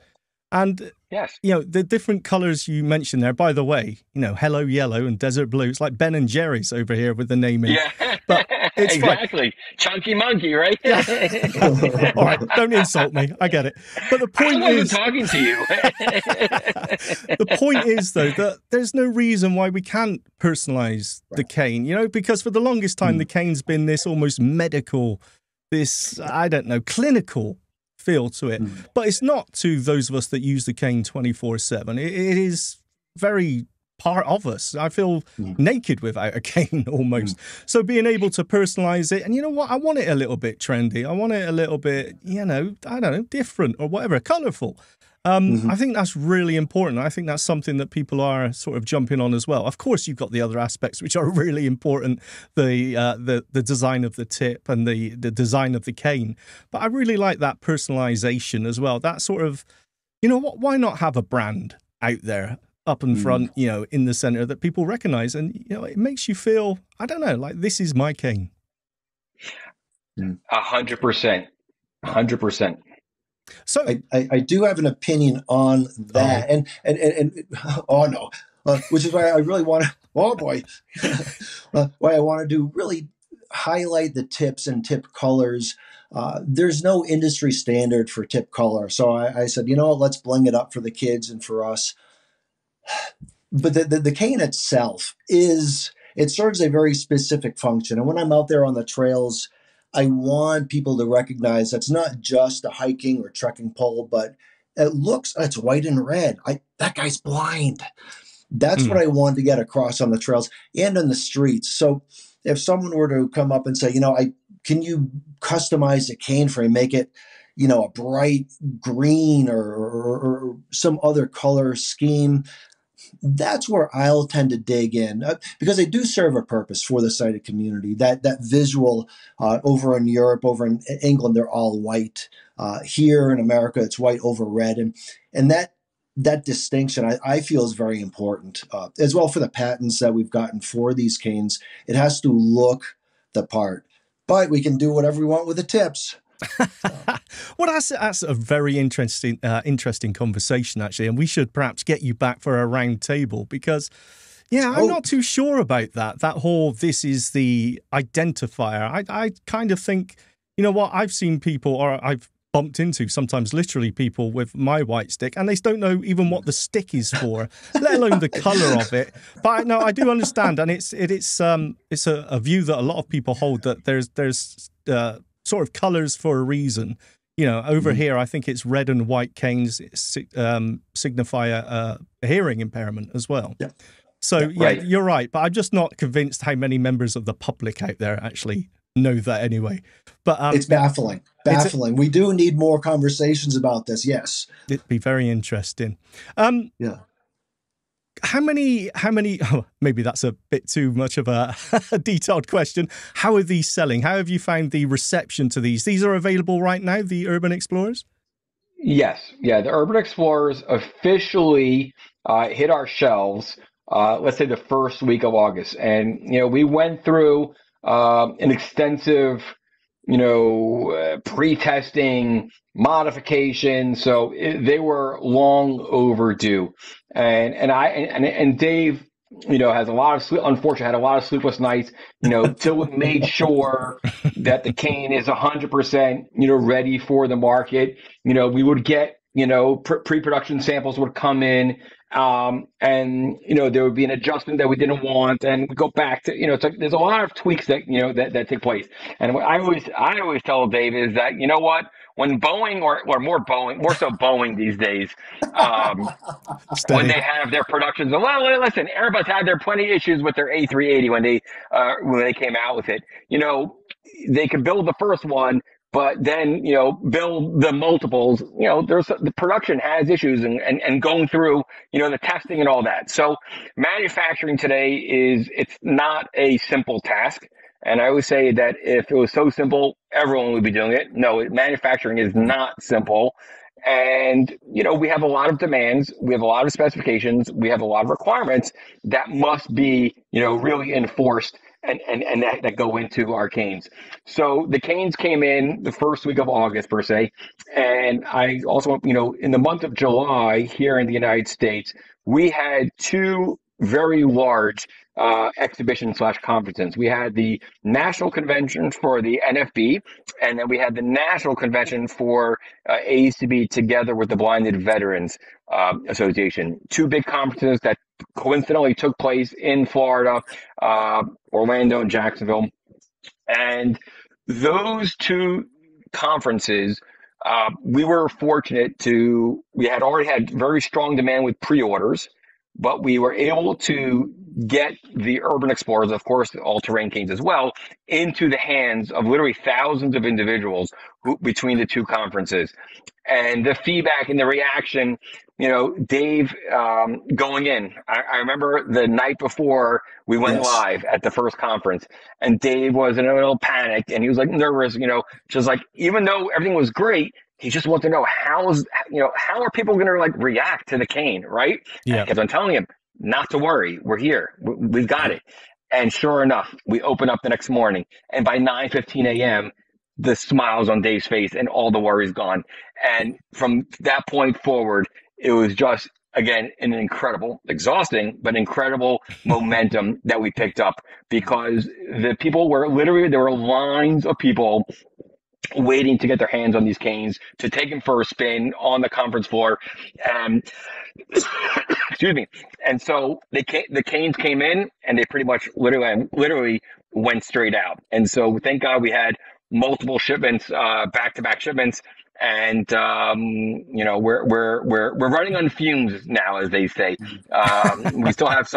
And, yes, the different colors you mentioned there, by the way, Hello Yellow and Desert Blue, it's like Ben and Jerry's over here with the naming. Yeah, but it's exactly. Chunky Monkey, right? Yeah. All right, don't insult me. I get it. But the point I wasn't talking to you. The point is, though, that there's no reason why we can't personalize the cane, because for the longest time, the cane's been this almost medical, this, I don't know, clinical feel to it. But it's not to those of us that use the cane 24/7. It is very part of us. I feel naked without a cane almost. So being able to personalize it, and you know what? I want it a little bit trendy. I want it a little bit, I don't know, different or whatever, colorful. I think that's really important. I think that's something that people are sort of jumping on as well. Of course, you've got the other aspects which are really important, the design of the tip and the design of the cane. But I really like that personalization as well. That sort of, why not have a brand out there up in front, in the center that people recognize, and it makes you feel, I don't know, like this is my cane. 100%. 100%. So I do have an opinion on that, and oh no, which is why I really want to. Oh boy, why I wanted to really highlight the tips and tip colors. There's no industry standard for tip color, so I said, let's bling it up for the kids and for us. But the cane itself it serves a very specific function, and when I'm out there on the trails, I want people to recognize that's not just a hiking or trekking pole, but it's white and red. That guy's blind. That's what I want to get across on the trails and on the streets. So if someone were to come up and say, can you customize the cane frame, make it, a bright green or some other color scheme, that's where I'll tend to dig in, because they do serve a purpose for the sighted community. That visual over in Europe, over in England, they're all white. Here in America, it's white over red, and that that distinction I feel is very important as well for the patents that we've gotten for these canes. It has to look the part, but we can do whatever we want with the tips. Well, that's a very interesting conversation, actually, and we should perhaps get you back for a round table because, I'm not too sure about that whole this is the identifier. I kind of think, you know what, I've seen people, or I've bumped into sometimes literally people with my white stick, and they don't know even what the stick is for, let alone the color of it. But no, I do understand, and it's a view that a lot of people hold, that there's sort of colors for a reason. You know, over here, I think it's red and white canes signify a hearing impairment as well. Yeah. So right. You're right, but I'm just not convinced how many members of the public out there actually know that anyway. But it's baffling. We do need more conversations about this. Yes, it'd be very interesting. How many? Oh, maybe that's a bit too much of a detailed question. How are these selling? How have you found the reception to these? These are available right now, the Urban Explorers? Yes. Yeah, the Urban Explorers officially hit our shelves, let's say the first week of August. And, we went through an extensive, pre-testing, modification. So they were long overdue. And Dave, has a lot of unfortunately had a lot of sleepless nights, till we made sure that the cane is 100%, ready for the market. We would get, pre-production samples would come in, and, there would be an adjustment that we didn't want, and we go back to, it's like, there's a lot of tweaks that, that take place. And what I always tell Dave is that, you know what, when Boeing or more so Boeing these days, when they have their productions, well, listen, Airbus had their plenty issues with their A380 when they came out with it. They could build the first one, but then, build the multiples, the production has issues and going through, the testing and all that. So manufacturing today it's not a simple task. And I always say that if it was so simple, everyone would be doing it. No, manufacturing is not simple. And, we have a lot of demands. We have a lot of specifications. We have a lot of requirements that must be, really enforced and that go into our canes. So the canes came in the first week of August, per se. And I also, in the month of July here in the United States, we had two very large exhibition/conferences. We had the national convention for the NFB, and then we had the national convention for AECB together with the Blinded Veterans Association. Two big conferences that coincidentally took place in Florida, Orlando and Jacksonville. And those two conferences, we were fortunate we had already had very strong demand with pre-orders, but we were able to get the Urban Explorers, of course, the all-terrain canes as well, into the hands of literally thousands of individuals between the two conferences. And the feedback and the reaction, Dave going in, I remember the night before we went live at the first conference, and Dave was in a little panic, and he was like nervous, just like, even though everything was great, he just wanted to know how are people going to react to the cane, right? Yeah. Because I'm telling him, not to worry, we're here, we've got it. And sure enough, we open up the next morning, and by 9:15 a.m., the smiles on Dave's face and all the worries gone. And from that point forward, it was just, again, an incredible, exhausting, but incredible momentum that we picked up, because the people were literally, there were lines of people waiting to get their hands on these canes, to take them for a spin on the conference floor. Excuse me. And so the canes came in, and they pretty much literally went straight out. And so thank God we had multiple shipments, back-to-back shipments. And, we're running on fumes now, as they say. We still have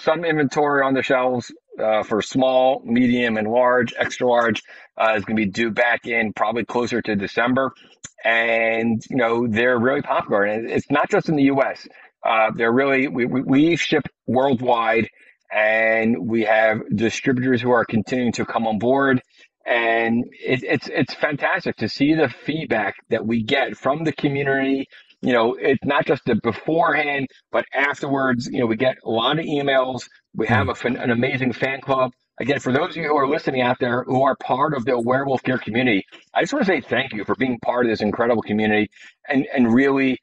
some inventory on the shelves, for small, medium, and large. Extra large, is going to be due back in probably closer to December. And, they're really popular. And it's not just in the U.S. They're really, we ship worldwide, and we have distributors who are continuing to come on board. And it's fantastic to see the feedback that we get from the community it's not just the beforehand, but afterwards. We get a lot of emails. We have an amazing fan club. Again, for those of you who are listening out there who are part of the Werewolf Gear community, I just want to say thank you for being part of this incredible community and really,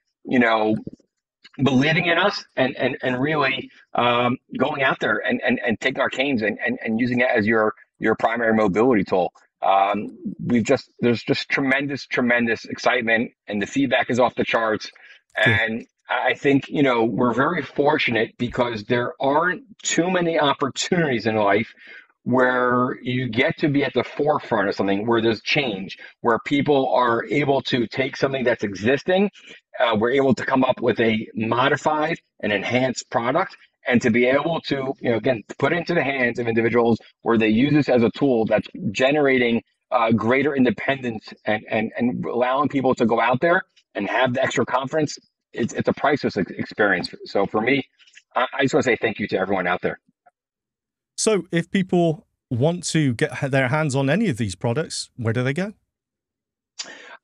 believing in us and really going out there and taking our canes and using it as your primary mobility tool. There's just tremendous excitement, and the feedback is off the charts. And I think, we're very fortunate because there aren't too many opportunities in life where you get to be at the forefront of something, where there's change, where people are able to take something that's existing, we're able to come up with a modified and enhanced product, and to be able to, again, put it into the hands of individuals where they use this as a tool that's generating greater independence and allowing people to go out there and have the extra confidence. It's a priceless experience. So for me, I just want to say thank you to everyone out there. So if people want to get their hands on any of these products, where do they go?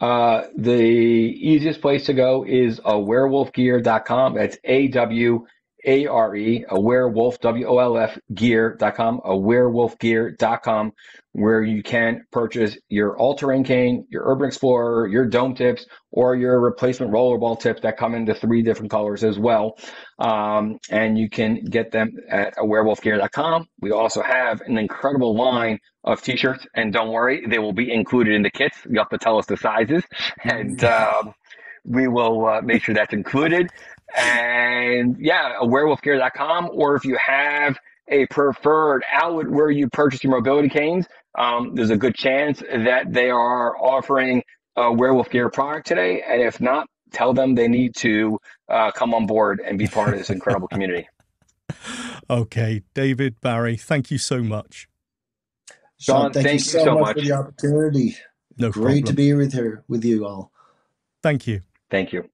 The easiest place to go is werewolfgear.com. That's AWARE, a werewolf, WOLF gear.com, a werewolfgear.com, where you can purchase your all-terrain cane, your Urban Explorer, your dome tips, or your replacement rollerball tips that come into 3 different colors as well. And you can get them at werewolfgear.com. We also have an incredible line of t-shirts, and don't worry, they will be included in the kits. You have to tell us the sizes, and we will make sure that's included. And werewolfgear.com, or if you have a preferred outlet where you purchase your mobility canes, there's a good chance that they are offering a Werewolf Gear product today. And if not, tell them they need to come on board and be part of this incredible community. Okay, David, Barry, thank you so much. Sean, thank you so much for the opportunity. No Great problem. to be with you all. Thank you. Thank you.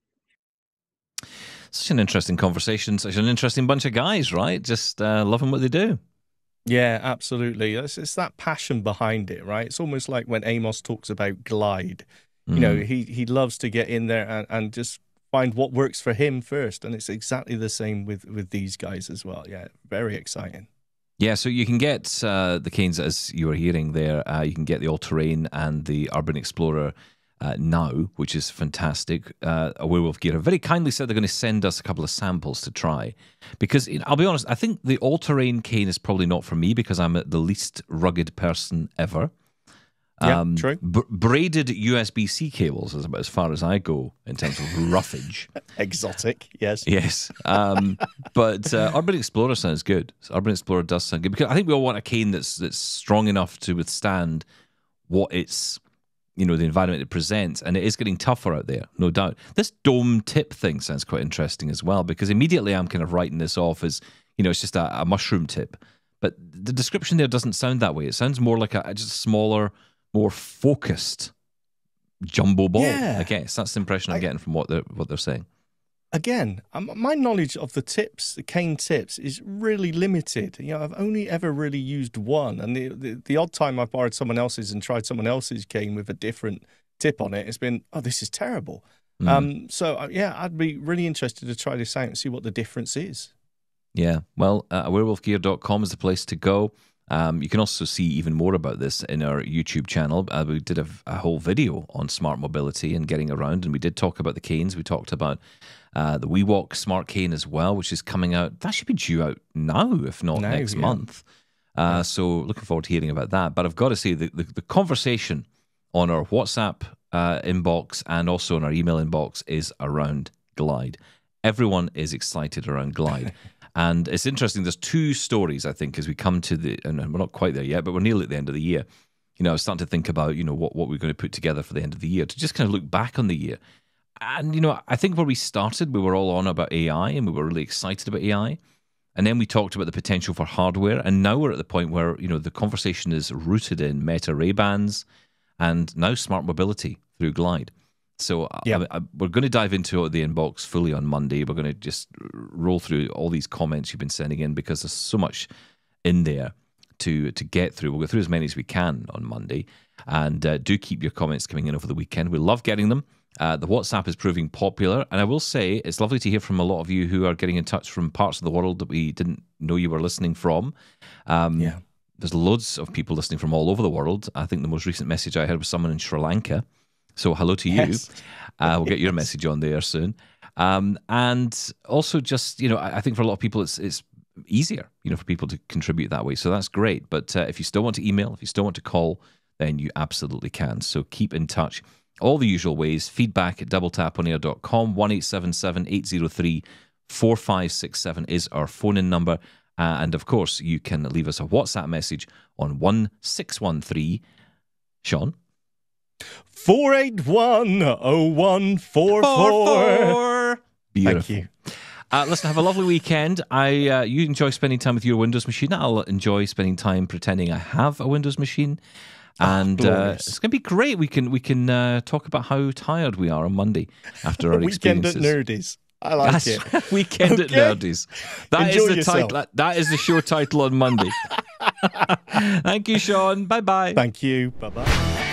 Such an interesting conversation, such an interesting bunch of guys, right? Just loving what they do. Yeah, absolutely. It's that passion behind it, right? It's almost like when Amos talks about Glide. He loves to get in there and just find what works for him first. And it's exactly the same with these guys as well. Yeah, very exciting. Yeah, so you can get the canes, as you were hearing there. You can get the All-Terrain and the Urban Explorer now, which is fantastic. A Werewolf Gear have very kindly said they're going to send us a couple of samples to try, because I'll be honest, I think the all-terrain cane is probably not for me because I'm the least rugged person ever. Yeah, true. Braided USB-C cables is about as far as I go in terms of roughage. Exotic, yes. Yes. But Urban Explorer sounds good. Urban Explorer does sound good, because I think we all want a cane that's strong enough to withstand what it's, the environment it presents, and it is getting tougher out there, no doubt. This dome tip thing sounds quite interesting as well, because immediately I'm kind of writing this off as, it's just a mushroom tip. But the description there doesn't sound that way. It sounds more like a just smaller, more focused jumbo ball, Yeah. I guess. That's the impression I'm getting from what they're saying. Again, my knowledge of the cane tips, is really limited. I've only ever really used one, and the odd time I've borrowed someone else's and tried someone else's cane with a different tip on it, it's been, oh, this is terrible. I'd be really interested to try this out and see what the difference is. Yeah, well, werewolfgear.com is the place to go. You can also see even more about this in our YouTube channel. We did a whole video on smart mobility and getting around, and we did talk about the canes. We talked about the WeWalk Smart Cane as well, which is coming out. That should be due out now, if not next month. So looking forward to hearing about that. But I've got to say, the conversation on our WhatsApp inbox and also in our email inbox is around Glide. Everyone is excited around Glide. And it's interesting, there's 2 stories, I think, as we come to and we're not quite there yet, but we're nearly at the end of the year. I was starting to think about, what we're going to put together for the end of the year, to just kind of look back on the year. And, I think where we started, we were all on about AI, and we were really excited about AI. And then we talked about the potential for hardware. And now we're at the point where, the conversation is rooted in Meta Ray-Bans and now smart mobility through Glide. So we're going to dive into the inbox fully on Monday. We're going to just roll through all these comments you've been sending in, because there's so much in there to get through. We'll go through as many as we can on Monday. And do keep your comments coming in over the weekend. We love getting them. The WhatsApp is proving popular, and I will say it's lovely to hear from a lot of you who are getting in touch from parts of the world that we didn't know you were listening from. There's loads of people listening from all over the world. I think the most recent message I heard was someone in Sri Lanka. So hello to you. Yes. We'll get your message on there soon. And also just, I think for a lot of people it's easier, for people to contribute that way. So that's great. But if you still want to email, if you still want to call, then you absolutely can. So keep in touch. All the usual ways, feedback at doubletaponair.com, 1-877-803-4567 is our phone-in number. And of course, you can leave us a WhatsApp message on 1613. Sean? 4810144. Beautiful. Thank you. Listen, have a lovely weekend. You enjoy spending time with your Windows machine. I'll enjoy spending time pretending I have a Windows machine. And it's going to be great. We can talk about how tired we are on Monday after our Weekend experiences. at Nerdies. I like it. Weekend at Nerdies. That Enjoy is the yourself. title. That is the show title on Monday. Thank you, Sean. Bye-bye. Thank you. Bye-bye.